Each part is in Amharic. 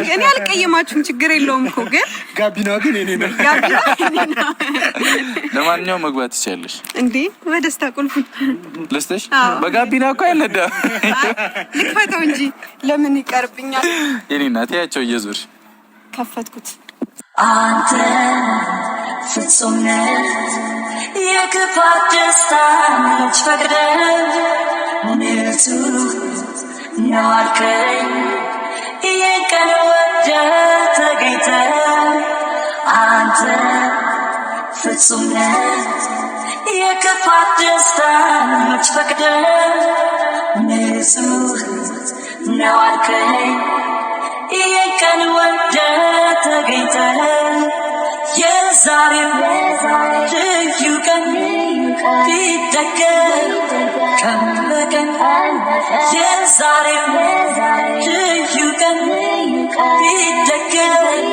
እኔ አልቀየማችሁም ችግር የለውም እኮ ግን ጋቢናው ግን እኔ ነው ለማንኛውም መግባት ትችያለሽ እንዴ ወደስታ ቁልፍ ለስተሽ በጋቢና እኮ አይነዳ ልክፈተው እንጂ ለምን ይቀርብኛል የኔ እናት ያቸው እየዞርሽ ከፈትኩት አንተ ፍጹም ነህ የክፋት ደስታ ምንጭ ፈቅደህ ንጹህ ነው አልከኝ የቀን ወደህ ተገኝተህ አንተ ፍጹም ነህ የክፋት ደስታ ምንጭ ፈቅደህ ንጹህ ነው አልከኝ የቀን ወደህ ተገኝተህ የዛሬው ልዩ ቀን ቢደገም ቀን በቀን የዛሬው ልዩ ቀን ቢደገም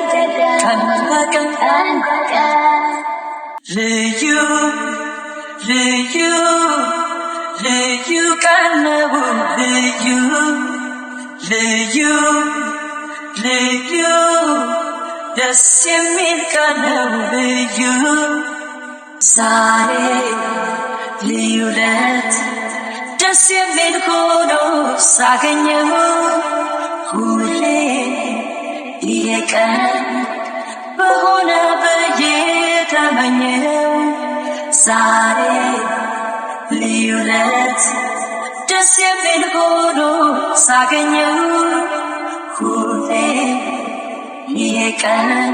ቀን በቀን ልዩ ልዩ ልዩ ቀን ነው ልዩ ልዩ ልዩ ደስ የሚል ቀን ነው ልዩ ዛሬ ልዩ ለት ደስ የሚል ሆኖ ሳገኘው ሁሌ ይሄ ቀን በሆነ ብዬ ተመኘው ዛሬ ልዩ ለት ደስ የሚል ሆኖ ሳገኘው ሁሌ ይሄ ቀን